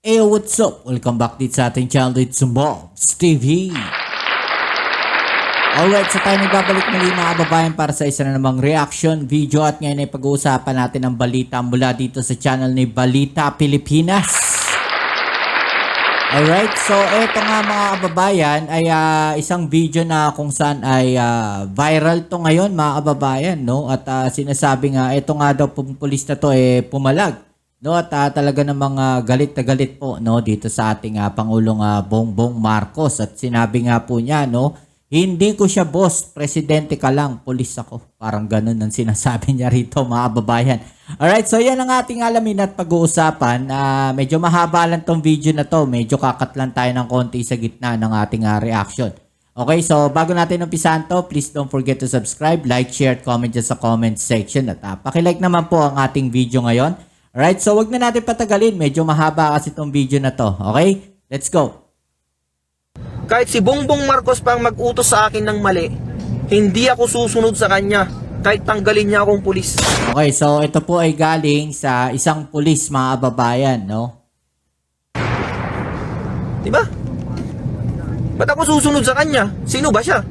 Hey, what's up? Welcome back dito sa ating channel. It's Mobs TV. Alright, so tayo nagbabalik muli mga kababayan para sa isa na namang reaction video at ngayon ay pag-uusapan natin ang balita mula dito sa channel ni Balita Pilipinas. Alright, so eto nga mga kababayan ay isang video na kung saan ay viral to ngayon mga kababayan, no? At sinasabi nga, eto nga daw pulis na to pumalag. No, at talaga namang galit na galit po no dito sa ating Pangulong Bongbong Marcos at sinabi nga po niya no, hindi ko siya boss, presidente ka lang, pulis ako. Parang ganun ang sinasabi niya rito mga kababayan. Alright, so yan ang ating alamin at pag-uusapan. Medyo mahaba lang tong video na to, medyo kakat lang tayo ng konti sa gitna ng ating reaction. Okay, so bago natin umpisahan to, please don't forget to subscribe, like, share, at comment dyan sa comment section. At pakilike naman po ang ating video ngayon. Alright, so wag na natin patagalin. Medyo mahaba kasi itong video na to. Okay? Let's go. Kahit si Bongbong Marcos pang mag-utos sa akin ng mali, hindi ako susunod sa kanya kahit tanggalin niya akong pulis. Okay, so ito po ay galing sa isang pulis mga kababayan, no? Diba? Ba't ako susunod sa kanya? Sino ba siya?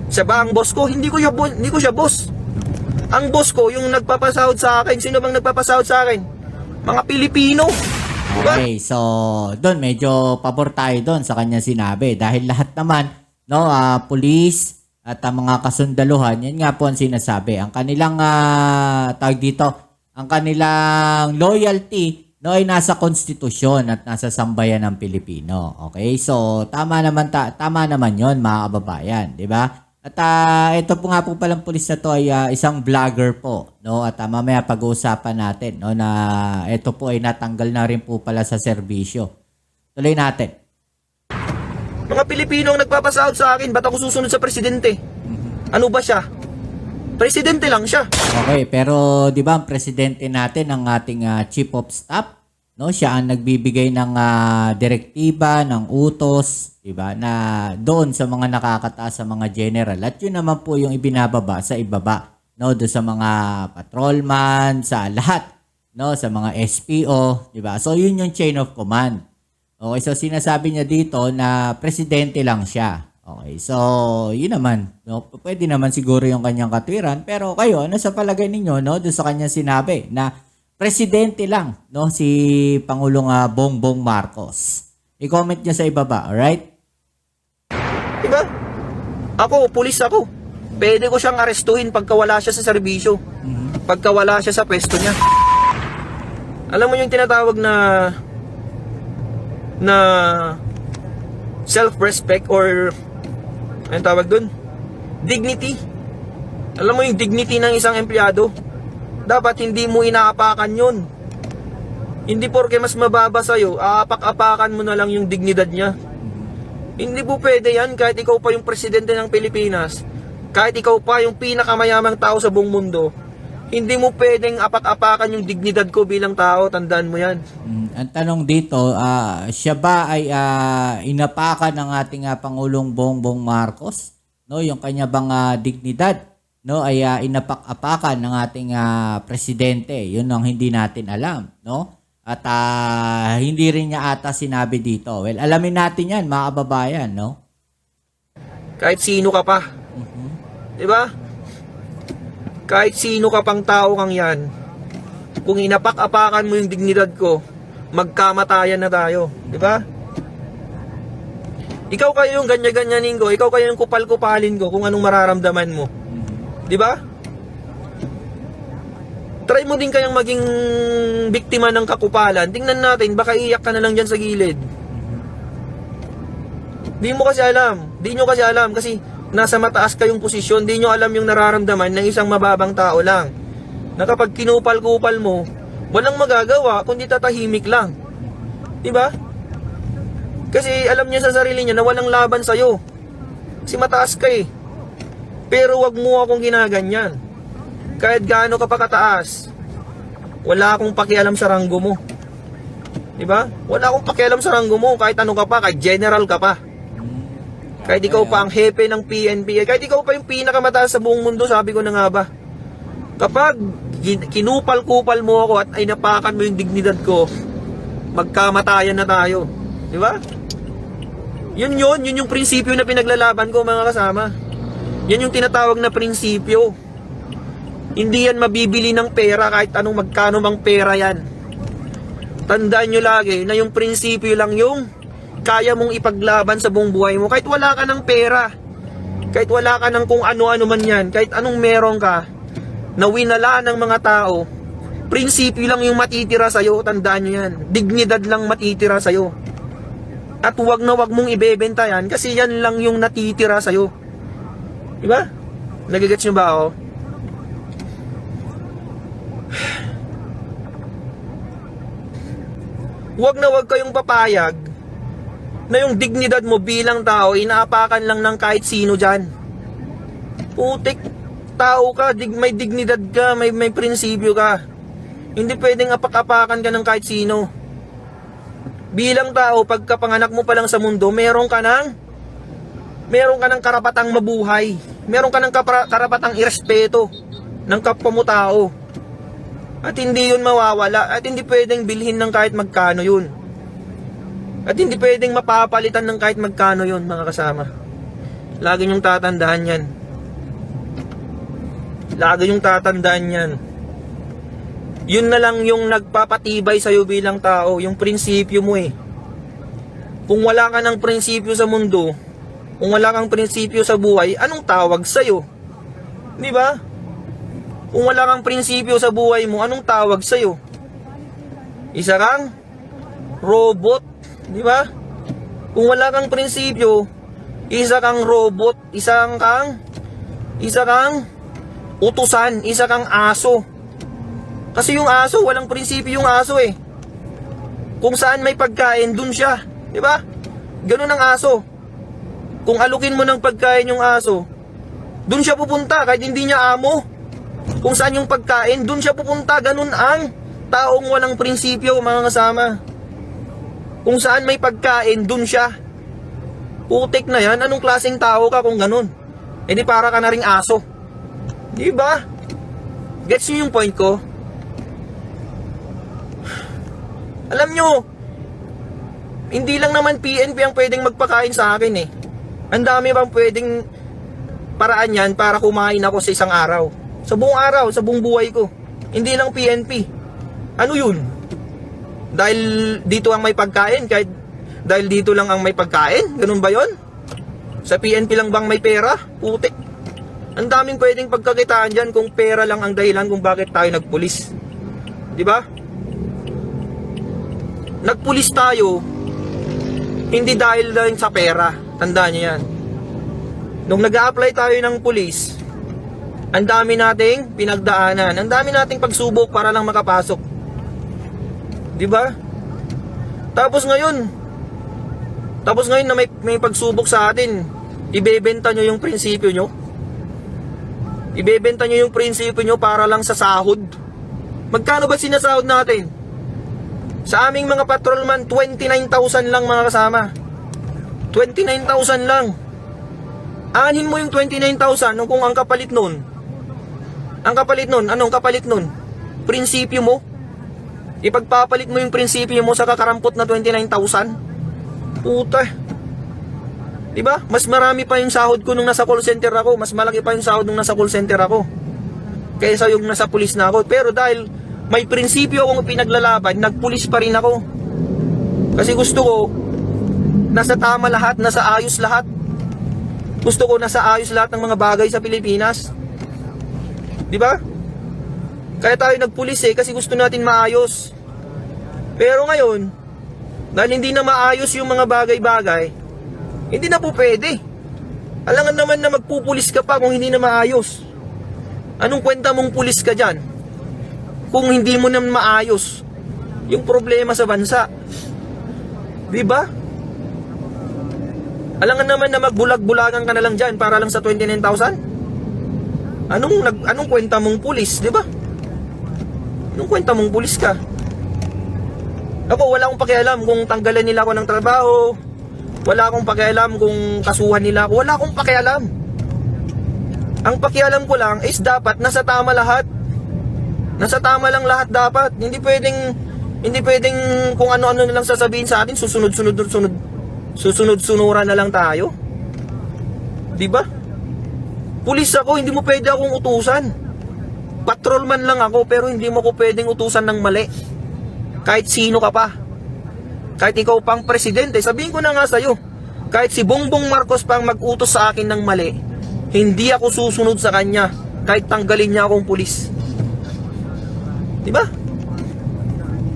Siya ba ang boss ko? Hindi ko siya boss. Ang boss ko, yung nagpapasahod sa akin. Sino bang nagpapasahod sa akin? Mga Pilipino. Diba? Okay, so doon medyo pabor tayo doon sa kanya sinabi dahil lahat naman no pulis at mga kasundaluhan, yan nga po ang sinasabi. Ang kanilang tawag dito, ang kanilang loyalty no ay nasa konstitusyon at nasa sambayan ng Pilipino. Okay? So tama naman 'yon mga kababayan, 'di ba? At ito po nga po palang pulis na to ay isang vlogger po, no? At mamaya pag-uusapan natin, no, na ito po ay natanggal na rin po pala sa serbisyo. Tuloy natin. Mga Pilipino ang nagpapasahod sa akin, ba't ako susunod sa presidente? Ano ba siya? Presidente lang siya. Okay, pero 'di ba ang presidente natin ang ating chief of staff, no? Siya ang nagbibigay ng direktiba, ng utos, 'di ba? Na doon sa mga nakakataas sa mga general. At 'yun naman po yung ibinababa sa ibaba, no? Doon sa mga patrolman, sa lahat, no? Sa mga SPO, 'di ba? So 'yun yung chain of command. Okay, so sinasabi niya dito na presidente lang siya. Okay, so 'yun naman, no? Pwede naman siguro yung kanyang katwiran, pero kayo ano sa palagay ninyo, no? Doon sa kanyang sinabi na presidente lang, no, si Pangulong Bongbong Marcos. I-comment niyo sa ibaba, alright? Diba? Ako, pulis ako. Pwede ko siyang arestuhin pagka wala siya sa serbisyo. Pagka wala siya sa pwesto niya. Alam mo yung tinatawag na self-respect or anong tawag dun? Dignity. Alam mo yung dignity ng isang empleyado? Dapat hindi mo inaapakan yun. Hindi porke mas mababa sa'yo, aapak-apakan mo na lang yung dignidad niya. Hindi po pwede yan kahit ikaw pa yung presidente ng Pilipinas, kahit ikaw pa yung pinakamayamang tao sa buong mundo, hindi mo pwedeng apak-apakan yung dignidad ko bilang tao, tandaan mo yan. Ang tanong dito, siya ba ay inapakan ng ating Pangulong Bongbong Marcos? No, yung kanya bang dignidad? No, ay inapak-apakan ng ating presidente. Yun ang hindi natin alam, no? At hindi rin niya ata sinabi dito. Well, alamin natin 'yan, mga kababayan, no? Kahit sino ka pa. 'Di ba? Kahit sino ka pang tao kang 'yan. Kung inapak-apakan mo yung dignidad ko, magkamatayan na tayo, 'di ba? Ikaw kayo yung ganyan-ganyanin ko, ikaw kayo yung kupal-kupalin ko kung anong mararamdaman mo. 'Di ba? Try mo din kayang maging biktima ng kakupalan. Tingnan natin, baka iyak ka na lang diyan sa gilid. Di mo kasi alam. Di nyo kasi alam kasi nasa mataas kayong posisyon, di nyo alam yung nararamdaman ng isang mababang tao lang. Na kapag kinupal-kupal mo, walang magagawa kundi tatahimik lang. 'Di ba? Kasi alam niya sa sarili niya na walang laban sa'yo. Kasi mataas ka eh. Pero wag mo akong ginaganyan. Kahit gaano ka pa kataas, wala akong pakialam sa ranggo mo. 'Di ba? Wala akong pakialam sa ranggo mo kahit ano ka pa, kahit general ka pa. Kahit ikaw pa ang hepe ng PNP, kahit ikaw pa yung pinakamataas sa buong mundo, sabi ko na nga ba. Kapag kinupal-kupal mo ako at ay napakan mo yung dignidad ko, magkamatayan na tayo. Di ba? Yun yung prinsipyo na pinaglalaban ko, mga kasama. Yan yung tinatawag na prinsipyo. Hindi yan mabibili ng pera kahit anong magkano mang pera yan. Tandaan nyo lagi na yung prinsipyo lang yung kaya mong ipaglaban sa buong buhay mo. Kahit wala ka ng pera, kahit wala ka ng kung ano-ano man yan, kahit anong meron ka, na winala ng mga tao, prinsipyo lang yung matitira sa'yo. Tandaan nyo yan. Dignidad lang matitira sa'yo. At wag na wag mong ibebenta yan kasi yan lang yung natitira sa'yo. Diba? Nagigets nyo ba ako? Wag na wag kayong papayag na yung dignidad mo bilang tao inaapakan lang ng kahit sino dyan. Putik, tao ka, may dignidad ka, may prinsipyo ka. Hindi pwedeng apak-apakan ka ng kahit sino. Bilang tao, pagkapanganak mo pa lang sa mundo, meron ka ng karapatang mabuhay. Meron ka ng karapatang irespeto ng kapwa mo tao. At hindi yun mawawala. At hindi pwedeng bilhin ng kahit magkano yun. At hindi pwedeng mapapalitan ng kahit magkano yun, mga kasama. Lagi niyong tatandaan yan. Lagi niyong tatandaan yan. Yun na lang yung nagpapatibay sa'yo bilang tao, yung prinsipyo mo eh. Kung wala ka ng prinsipyo sa mundo, kung wala kang prinsipyo sa buhay, anong tawag sa'yo? Di ba? Kung wala kang prinsipyo sa buhay mo, anong tawag sa'yo? Isa kang robot, di ba? Kung wala kang prinsipyo, isa kang robot, isa kang utusan, isa kang aso. Kasi yung aso, walang prinsipyo yung aso eh. Kung saan may pagkain, dun siya. Di ba? Ganun ang aso. Kung alukin mo ng pagkain yung aso, dun siya pupunta kahit hindi niya amo. Kung saan yung pagkain, dun siya pupunta. Ganun ang taong walang prinsipyo, mga kasama. Kung saan may pagkain, dun siya. Putik na yan. Anong klaseng tao ka kung ganun? E di para ka na ring aso. Di ba? Gets nyo yung point ko? Alam nyo, hindi lang naman PNP ang pwedeng magpakain sa akin eh. Ang dami bang pwedeng paraan yan para kumain ako sa isang araw. Sa buong araw, sa buong buhay ko. Hindi lang PNP. Ano yun? Dahil dito ang may pagkain, kahit dahil dito lang ang may pagkain? Ganun ba yon? Sa PNP lang bang may pera? Putik. Ang daming pwedeng pagkakitaan dyan kung pera lang ang dahilan kung bakit tayo nagpulis. Di ba? Nagpulis tayo hindi dahil lang sa pera. Tandaan niyo yan. Nung nag-a-apply tayo ng pulis, ang dami nating pinagdaanan, ang dami nating pagsubok para lang makapasok. Di ba? Tapos ngayon na may pagsubok sa atin, ibebenta nyo yung prinsipyo nyo. Ibebenta nyo yung prinsipyo nyo para lang sa sahod. Magkano ba sinasahod natin? Sa aming mga patrolman, 29,000 lang, mga kasama. 29,000 lang. Anin mo yung 29,000 kung ang kapalit nun. Anong kapalit nun? Prinsipyo mo. Ipagpapalit mo yung prinsipyo mo sa kakarampot na 29,000. Puta. Diba? Mas marami pa yung sahod ko nung nasa call center ako. Mas malaki pa yung sahod nung nasa call center ako kaysa yung nasa pulis na ako. Pero dahil may prinsipyo akong pinaglalaban, nagpulis pa rin ako. Kasi gusto ko nasa tama lahat, nasa ayos lahat. Gusto ko nasa ayos lahat ng mga bagay sa Pilipinas. Di ba? Kaya tayo nagpulis kasi gusto natin maayos. Pero ngayon, dahil hindi na maayos yung mga bagay-bagay, hindi na po pwede. Alangan naman na magpupulis ka pa kung hindi na maayos. Anong kwenta mong pulis ka dyan kung hindi mo na maayos yung problema sa bansa? Di ba? Alangan naman na magbulag-bulagan ka na lang dyan para lang sa 29,000? Anong kwenta mong pulis, di ba? Anong kwenta mong pulis ka? Ako, wala akong pakialam kung tanggalan nila ako ng trabaho. Wala akong pakialam kung kasuhan nila ako. Wala akong pakialam. Ang pakialam ko lang is dapat nasa tama lahat. Nasa tama lang lahat dapat. Hindi pwedeng Hindi pwedeng kung ano-ano na lang sasabihin sa atin, susunod-sunuran na lang tayo. Di ba? Pulis ako, hindi mo pwede akong utusan. Patrolman lang ako, pero hindi mo ko pwedeng utusan ng mali. Kahit sino ka pa. Kahit ikaw pang presidente, sabihin ko na nga sa'yo, kahit si Bongbong Marcos pang mag-utos sa akin ng mali, hindi ako susunod sa kanya, kahit tanggalin niya akong pulis. Di ba?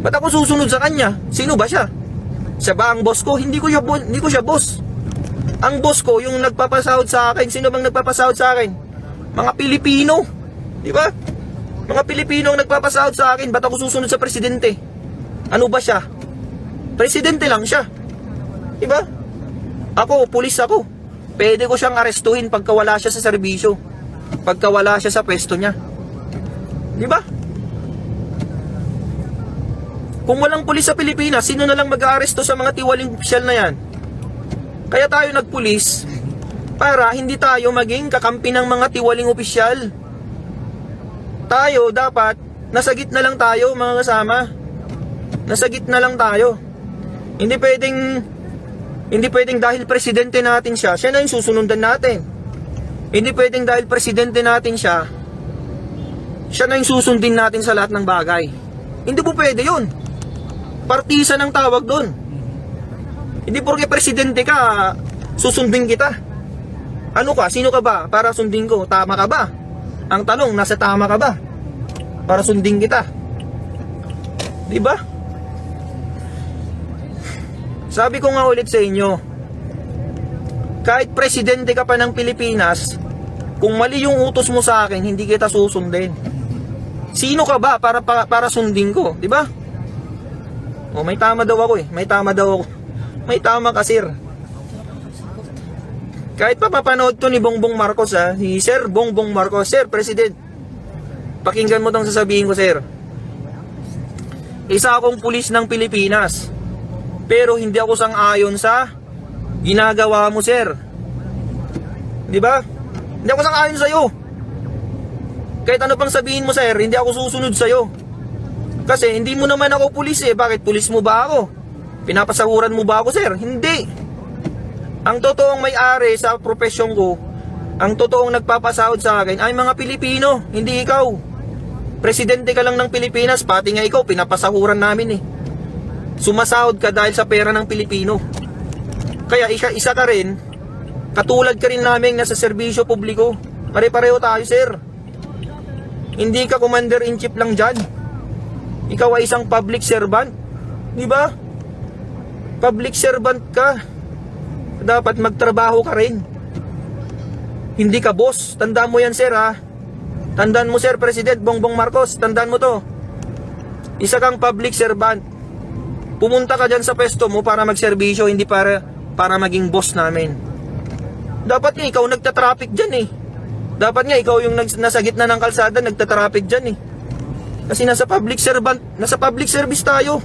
Ba't ako susunod sa kanya? Sino ba siya? Siya ba ang boss ko? Hindi ko siya boss. Ang boss ko, yung nagpapasahod sa akin. Sino bang nagpapasahod sa akin? Mga Pilipino. Di ba? Mga Pilipino ang nagpapasahod sa akin. Ba't ako susunod sa presidente? Ano ba siya? Presidente lang siya. Di ba? Ako, pulis ako. Pwede ko siyang arestuhin pagka wala siya sa serbisyo. Pagka wala siya sa pwesto niya. Di ba? Kung walang pulis sa Pilipinas, sino na lang mag-aaresto sa mga tiwaling opisyal na yan? Kaya tayo nagpulis para hindi tayo maging kakampi ng mga tiwaling opisyal. Tayo dapat nasa gitna lang tayo, mga kasama. Nasa gitna lang tayo. Hindi pwedeng dahil presidente natin siya na yung susunundan natin. Hindi pwedeng dahil presidente natin siya na yung susundin natin sa lahat ng bagay. Hindi po pwede yun. Partisa ng tawag doon. Hindi porke presidente ka, susundin kita. Ano ka? Sino ka ba? Para sundin ko. Tama ka ba? Ang tanong, nasa tama ka ba? Para sundin kita. Di ba? Sabi ko nga ulit sa inyo, kahit presidente ka pa ng Pilipinas, kung mali yung utos mo sa akin, hindi kita susundin. Sino ka ba para sundin ko? Di ba? Oh, may tama daw ako eh. May tama ka, sir. Kahit pa papanood to ni Bongbong Marcos si Sir Bongbong Marcos, Sir President. Pakinggan mo tong sasabihin ko, sir. Isa akong pulis ng Pilipinas. Pero hindi ako sang-ayon sa ginagawa mo, sir. Di ba? Hindi ako sang-ayon sa'yo. Kahit ano pang sabihin mo, sir, hindi ako susunod sa'yo. Kasi hindi mo naman ako pulis eh. Bakit pulis mo ba ako? Pinapasahuran mo ba ako, sir? Hindi. Ang totoong may-ari sa profesyon ko, ang totoong nagpapasahod sa akin ay mga Pilipino, hindi ikaw. Presidente ka lang ng Pilipinas, pati nga ikaw, pinapasahuran namin eh. Sumasahod ka dahil sa pera ng Pilipino. Kaya isa ka rin, katulad ka rin namin nasa serbisyo publiko. Pare-pareho tayo, sir. Hindi ka commander-in-chief lang dyan. Ikaw ay isang public servant. Di ba? Public servant ka. Dapat magtrabaho ka rin. Hindi ka boss. Tandaan mo yan, sir, ha? Tandaan mo, Sir President Bongbong Marcos. Tandaan mo to. Isa kang public servant. Pumunta ka dyan sa pwesto mo para magserbisyo, hindi para maging boss namin. Dapat nga ikaw nagtatraffic dyan eh. Dapat nga ikaw yung nasa gitna ng kalsada nagtatraffic dyan eh. Kasi nasa public service tayo.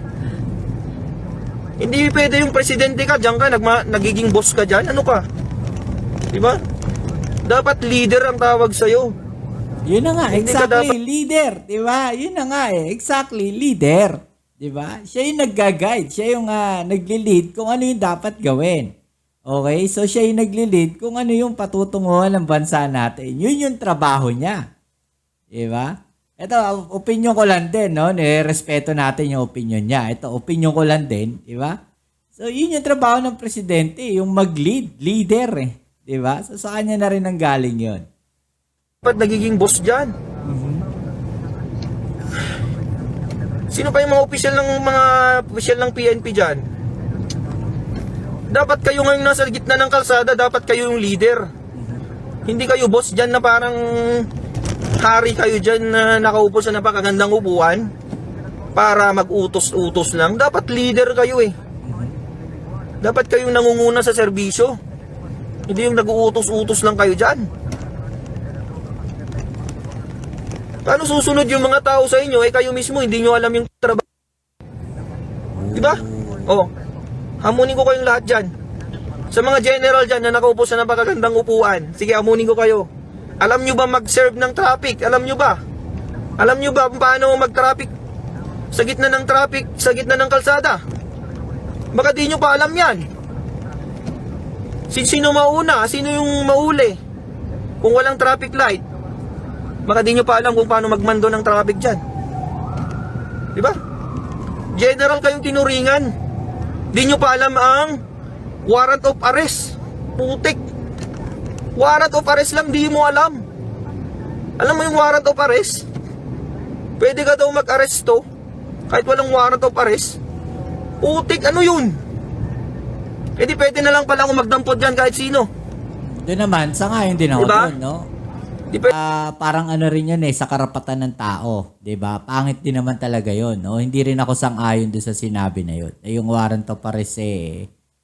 Hindi pwede yung presidente ka, diyan ka, nagiging boss ka dyan. Ano ka? Diba? Dapat leader ang tawag sa'yo. Yun na nga, Hindi exactly, leader. Diba? Yun na nga exactly, leader. Diba? Siya yung nag-guide, siya yung nagli-lead kung ano yung dapat gawin. Okay? So siya yung nagli-lead kung ano yung patutunguhan ng bansa natin. Yun yung trabaho niya. Diba? Ito, opinion ko lang din, no? Respeto natin yung opinion niya. Ito, opinion ko lang din, di ba? So, yun yung trabaho ng presidente, yung mag-lead, leader eh. Di ba? So, sa kanya na rin ang galing yun. Dapat nagiging boss dyan. Sino pa yung mga opisyal ng PNP dyan? Dapat kayo ngayon nasa gitna ng kalsada, dapat kayo yung leader. Hindi kayo boss dyan na parang hari kayo dyan na nakaupo sa napakagandang upuan para mag-utos-utos lang. Dapat leader kayo eh. Dapat kayong nangunguna sa serbisyo. Hindi yung nag-uutos-utos lang kayo dyan. Paano susunod yung mga tao sa inyo? Kayo mismo hindi nyo alam yung trabaho. Diba? Hamunin ko kayong lahat dyan. Sa mga general dyan na nakaupo sa napakagandang upuan, sige, hamunin ko kayo. Alam nyo ba mag-serve ng traffic? Alam nyo ba? Alam nyo ba paano mag-traffic? sa gitna ng traffic, sa gitna ng kalsada. Baka di nyo pa alam yan. Sino mauna? Sino yung mauli? Kung walang traffic light, baka di nyo pa alam kung paano magmando ng traffic dyan. Diba? General kayong tinuringan. Di nyo pa alam ang warrant of arrest. Putik. Warrant of arrest lang, di mo alam. Alam mo yung warrant of arrest? Pwede ka daw mag-aresto kahit walang warrant of arrest. Putik, ano yun? E di pwede na lang pala akong magdampot dyan kahit sino. Doon naman, sangayon din ako Diba? doon, no? Di pwede. Parang ano rin yun sa karapatan ng tao, 'di ba? Pangit din naman talaga 'yon, no? Hindi rin ako sang-ayon doon sa sinabi na 'yon. Yung warrant of arrest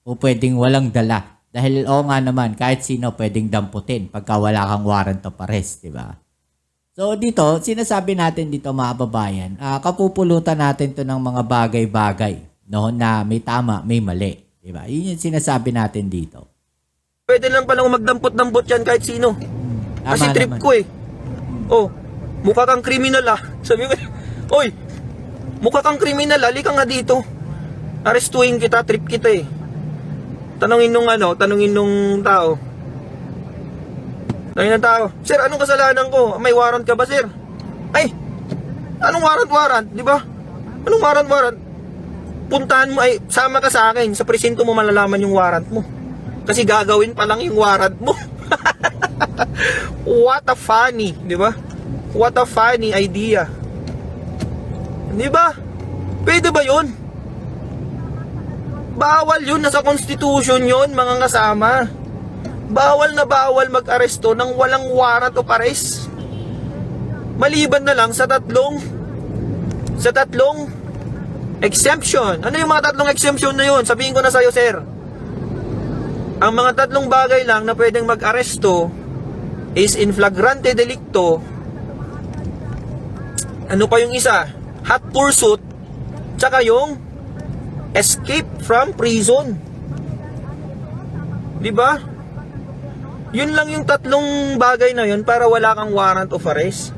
o pwedeng walang dala. Dahil nga naman, kahit sino pwedeng damputin pagka wala kang warrant of arrest, 'di ba? So dito, sinasabi natin dito mga babayan, kapupulutan natin 'to ng mga bagay-bagay, no, na may tama, may mali, 'di ba? Yun yung sinasabi natin dito. Pwede lang pala akong magdampot-dampot yan kahit sino. Kasi Tama trip naman. ko eh. Oh, mukha kang kriminal ah. Sabi ko, oy, mukha kang kriminal, halika nga dito. Arestuhin kita, trip kita eh. Tanungin nung tao. Tanungin ng tao, sir, anong kasalanan ko? May warrant ka ba, sir? Ay, anong warrant? Di ba? Anong warrant? Puntahan mo, ay, sama ka sa akin. Sa presinto mo malalaman yung warrant mo. Kasi gagawin pa lang yung warrant mo. What a funny, di ba? What a funny idea. Di ba? Pwede ba yun? Bawal yun, nasa constitution yun, mga kasama. Bawal na bawal mag-aresto ng walang warrant of arrest. Maliban na lang sa tatlong exemption. Ano yung mga tatlong exemption na yun? Sabihin ko na sa'yo, sir. Ang mga tatlong bagay lang na pwedeng mag-aresto is in flagrante delicto. Ano pa yung isa? Hot pursuit. Tsaka yung escape from prison. Di ba? Yun lang yung tatlong bagay na yun para wala kang warrant of arrest.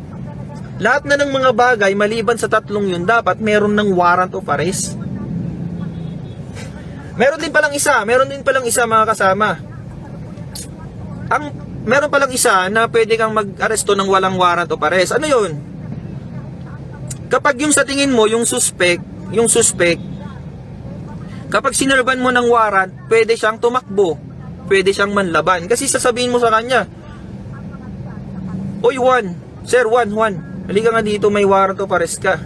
Lahat na ng mga bagay maliban sa tatlong yun dapat meron ng warrant of arrest. Meron din palang isa mga kasama. Meron palang isa na pwede kang mag-aresto ng walang warrant of arrest. Ano yun? Kapag yung sa tingin mo, yung suspect, kapag sinurban mo ng warrant, pwede siyang tumakbo, pwede siyang manlaban. Kasi sasabihin mo sa kanya, oy Juan, sir Juan, halika nga dito, may warrant of arrest ka.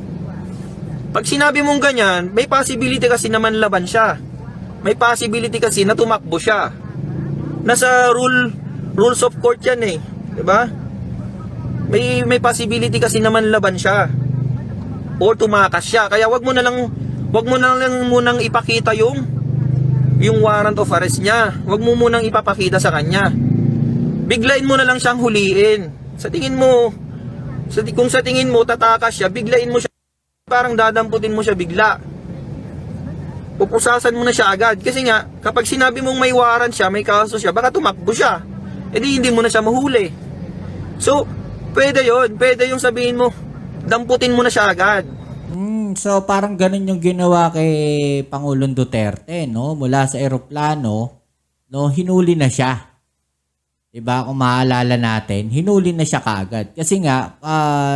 Pag sinabi mong ganyan, may possibility kasi na manlaban siya. May possibility kasi na tumakbo siya. Nasa rules of court yan eh, 'di ba? May possibility kasi naman laban siya or tumakas siya. Kaya wag mo na lang munang ipakita yung warrant of arrest niya. Wag mo munang ipapakita sa kanya. Biglain mo na lang siyang huliin. Kung sa tingin mo tatakas siya, biglain mo siya, parang dadamputin mo siya bigla. Pupusasan mo na siya agad. Kasi nga, kapag sinabi mong may warrant siya, may kaso siya, baka tumakbo siya. E di hindi mo na siya mahuli. So, pwede yun. Pwede yung sabihin mo, damputin mo na siya agad. So parang ganun yung ginawa kay Pangulong Duterte, no? Mula sa eroplano, no, hinuli na siya. 'Di ba? Kung maalala natin, hinuli na siya kaagad. Kasi nga,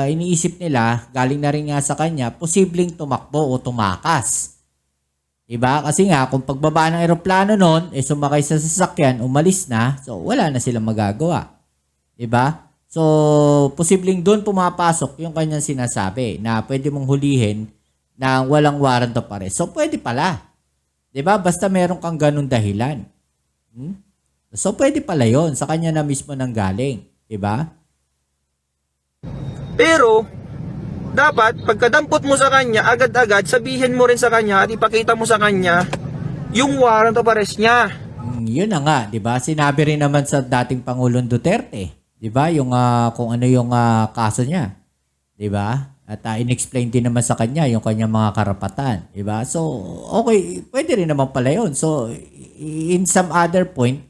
iniisip nila, galing na rin nga sa kanya, posibleng tumakbo o tumakas. Diba? Kasi nga, kung pagbaba ng eroplano nun, sumakay sa sasakyan, umalis na, so wala na silang magagawa. Diba? So, posibleng doon pumapasok yung kanyang sinasabi na pwede mong hulihin na walang warrant of arrest. So, pwede pala. Diba? Basta meron kang ganun dahilan. So, pwede pala yon sa kanya na mismo nanggaling. Diba? Pero, dapat, pagkadampot mo sa kanya, agad-agad, sabihin mo rin sa kanya at ipakita mo sa kanya yung warrant of arrest niya. Yun na nga, di ba? Sinabi rin naman sa dating Pangulong Duterte, di ba? Yung kung ano yung kaso niya. Di ba? At inexplain din naman sa kanya yung kanyang mga karapatan. Di ba? So, okay, pwede rin naman pala yun. So, in some other point,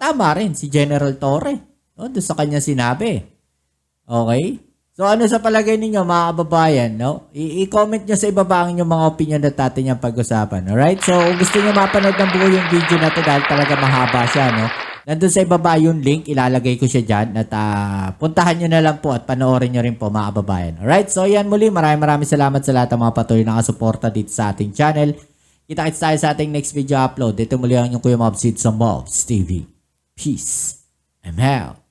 tama rin si General Torre. No? Doon sa kanya sinabi. Okay? So ano sa palagay ninyo mga kababayan, no? I-comment nyo sa ibaba ang inyong mga opinion at atin yung pag-usapan. Alright? So kung gusto nyo mapanood ng buo yung video na to dahil talaga mahaba siya, no? Nandun sa ibaba yung link, ilalagay ko siya dyan at puntahan nyo na lang po at panoorin nyo rin po mga kababayan. Alright? So yan muli, maraming salamat sa lahat ng mga patuloy na nakasuporta dito sa ating channel. Kita-kits tayo sa ating next video upload. Dito muli ang inyong Kuya Mobs sa Mobs TV. Peace. I'm out.